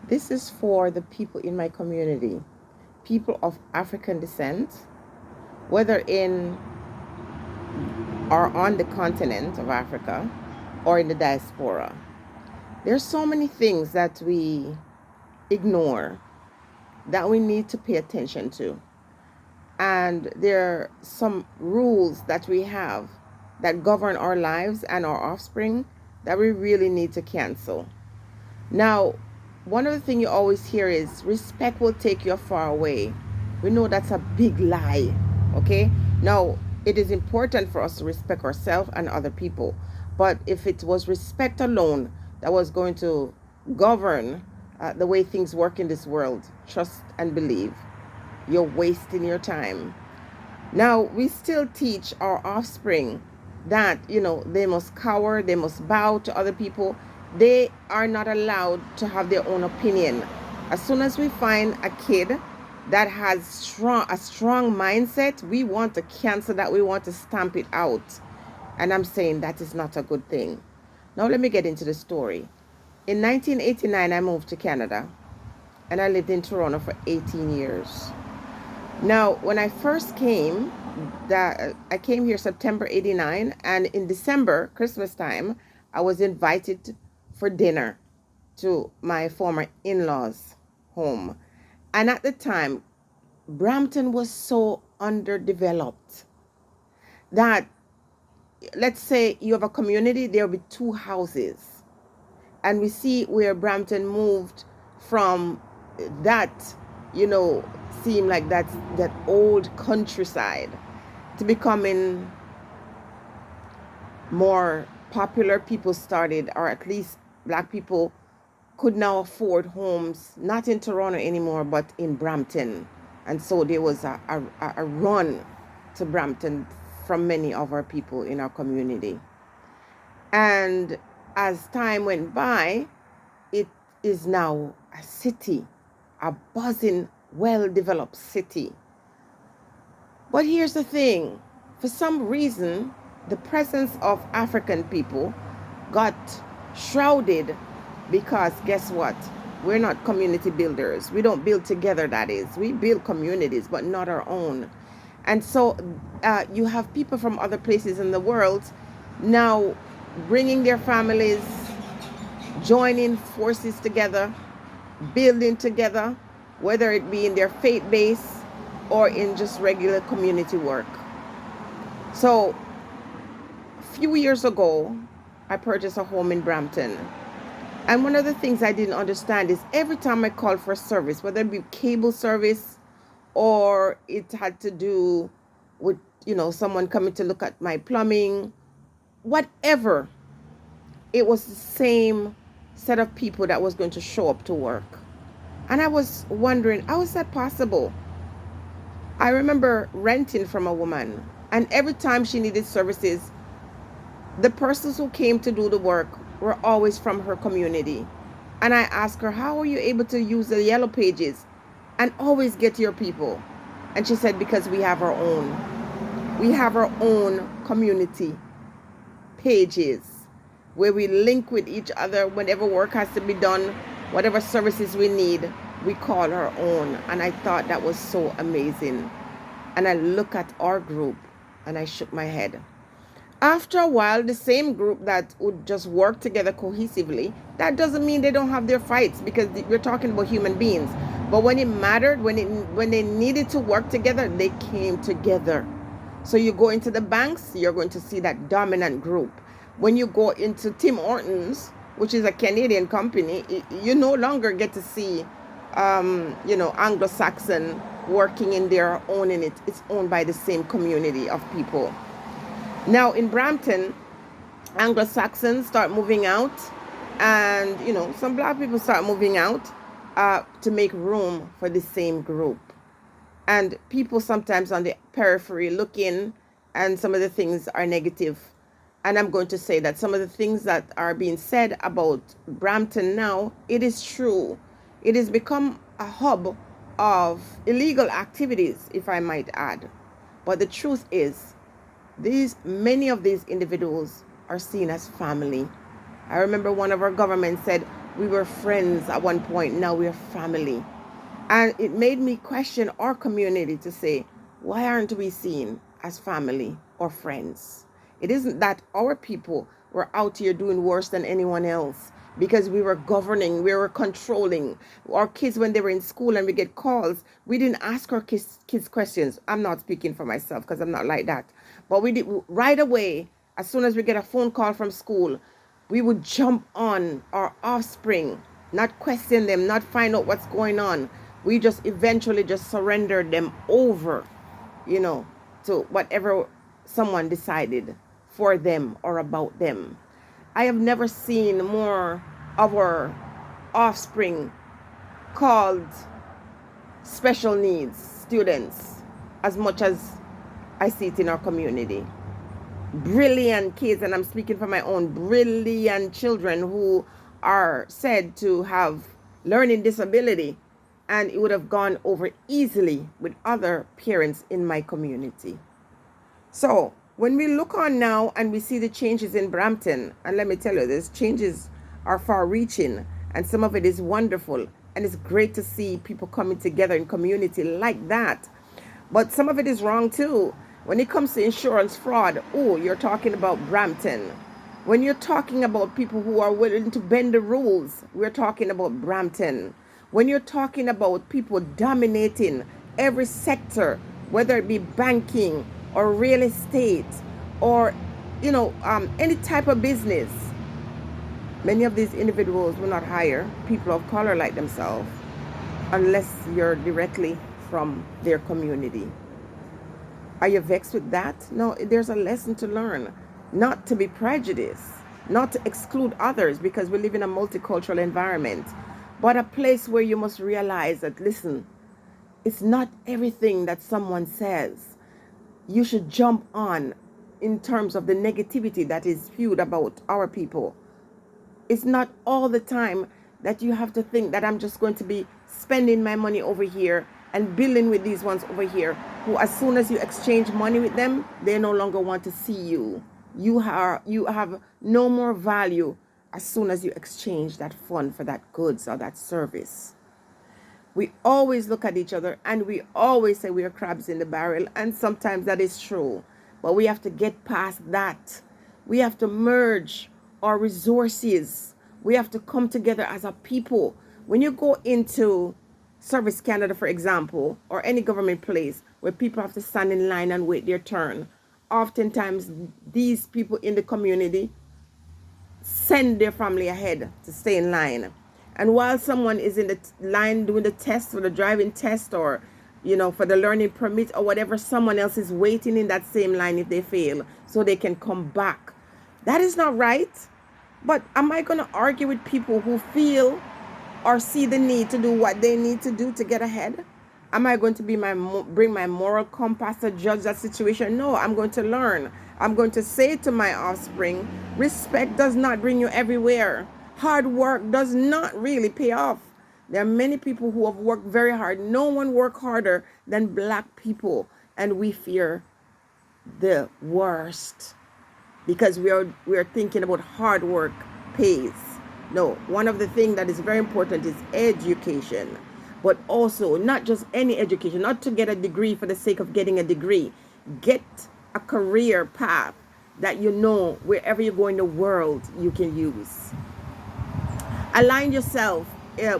This is for the people in my community, people of African descent, whether in or on the continent of Africa or in the diaspora. There's so many things that we ignore that we need to pay attention to. And there are some rules that we have that govern our lives and our offspring that we really need to cancel. Now, one of the things you always hear is respect will take you far away. We know that's a big lie, okay? Now, it is important for us to respect ourselves and other people. But if it was respect alone that was going to govern the way things work in this world, trust and believe, you're wasting your time. Now, we still teach our offspring that, they must cower, they must bow to other people. They are not allowed to have their own opinion. As soon as we find a kid that has a strong mindset, we want to cancel that, we want to stamp it out. And I'm saying that is not a good thing. Now, let me get into the story. In 1989, I moved to Canada and I lived in Toronto for 18 years. Now, when I first came, I came here September 89, and in December, Christmas time, I was invited for dinner to my former in-laws' home. And at the time, Brampton was so underdeveloped that, let's say you have a community, there will be two houses. And we see where Brampton moved from that, seem like that old countryside to becoming more popular. People started, or at least black people could now afford homes, not in Toronto anymore, but in Brampton. And so there was a run to Brampton from many of our people in our community. And as time went by, it is now a city, a buzzing, well-developed city. But here's the thing. For some reason, the presence of African people got shrouded because guess what? We're not community builders. We don't build together, that is. We build communities, but not our own. And so you have people from other places in the world now bringing their families, joining forces together, building together, whether it be in their faith base or in just regular community work. So a few years ago, I purchased a home in Brampton. And one of the things I didn't understand is every time I called for service, whether it be cable service or it had to do with, someone coming to look at my plumbing, whatever, it was the same set of people that was going to show up to work. And I was wondering, how is that possible? I remember renting from a woman, and every time she needed services, the persons who came to do the work were always from her community. And I asked her, how are you able to use the yellow pages and always get your people? And she said, because we have our own. We have our own community pages where we link with each other whenever work has to be done, whatever services we need, we call our own. And I thought that was so amazing. And I look at our group and I shook my head. After a while, the same group that would just work together cohesively, that doesn't mean they don't have their fights, because we're talking about human beings. But when it mattered, when they needed to work together, they came together. So you go into the banks, you're going to see that dominant group. When you go into Tim Hortons, which is a Canadian company, you no longer get to see, Anglo-Saxon working in their owning it. It's owned by the same community of people. Now in Brampton, Anglo-Saxons start moving out, and some black people start moving out to make room for the same group. And people sometimes on the periphery look in, and some of the things are negative. And I'm going to say that some of the things that are being said about Brampton now, it is true. It has become a hub of illegal activities, if I might add. But the truth is, many of these individuals are seen as family. I remember one of our government said, We were friends at one point. Now we're family. And it made me question our community to say, why aren't we seen as family or friends? It isn't that our people were out here doing worse than anyone else because we were governing, we were controlling. Our kids, when they were in school and we get calls, we didn't ask our kids questions. I'm not speaking for myself because I'm not like that. But we did right away, as soon as we get a phone call from school, we would jump on our offspring, not question them, not find out what's going on. We just eventually just surrendered them over, you know, to whatever someone decided for them or about them. I have never seen more of our offspring called special needs students as much as I see it in our community. Brilliant kids, and I'm speaking for my own, brilliant children who are said to have learning disability, and it would have gone over easily with other parents in my community. So when we look on now and we see the changes in Brampton, and let me tell you, these changes are far reaching and some of it is wonderful, and it's great to see people coming together in community like that. But some of it is wrong too. When it comes to insurance fraud, oh, you're talking about Brampton. When you're talking about people who are willing to bend the rules, we're talking about Brampton. When you're talking about people dominating every sector, whether it be banking or real estate or, any type of business, many of these individuals will not hire people of color like themselves unless you're directly from their community. Are you vexed with that? No, there's a lesson to learn. Not to be prejudiced, not to exclude others because we live in a multicultural environment, but a place where you must realize that, listen, it's not everything that someone says you should jump on in terms of the negativity that is spewed about our people. It's not all the time that you have to think that I'm just going to be spending my money over here and building with these ones over here who, as soon as you exchange money with them, they no longer want to see you. You have no more value as soon as you exchange that fund for that goods or that service. We always look at each other and we always say we are crabs in the barrel, and sometimes that is true. But we have to get past that. We have to merge our resources. We have to come together as a people. When you go into Service Canada, for example, or any government place where people have to stand in line and wait their turn, oftentimes these people in the community send their family ahead to stay in line. And while someone is in the line doing the test for the driving test or, for the learning permit or whatever, someone else is waiting in that same line if they fail so they can come back. That is not right. But am I going to argue with people who feel or see the need to do what they need to do to get ahead? Am I going to bring my moral compass to judge that situation? No, I'm going to learn. I'm going to say to my offspring, respect does not bring you everywhere. Hard work does not really pay off. There are many people who have worked very hard. No one worked harder than Black people, and we fear the worst because we are thinking about hard work pays. No, one of the things that is very important is education, but also not just any education, not to get a degree for the sake of getting a degree. Get a career path that wherever you go in the world you can use. Align yourself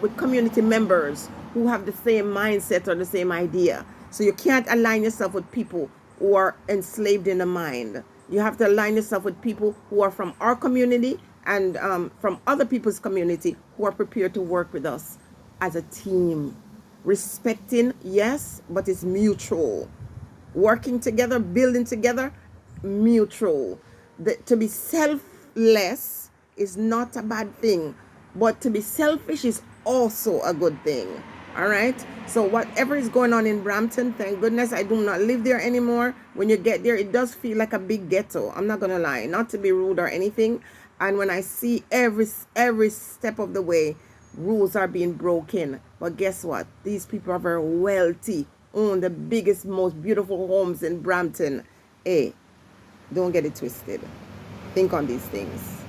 with community members who have the same mindset or the same idea. So you can't align yourself with people who are enslaved in the mind. You have to align yourself with people who are from our community and from other people's community who are prepared to work with us as a team. Respecting, yes, but it's mutual. Working together, building together, mutual. To be selfless is not a bad thing, but to be selfish is also a good thing. All right. So whatever is going on in Brampton, thank goodness I do not live there anymore. When you get there, it does feel like a big ghetto. I'm not going to lie, not to be rude or anything. And when I see every step of the way, rules are being broken. But guess what? These people are very wealthy, own the biggest, most beautiful homes in Brampton. Hey, don't get it twisted. Think on these things.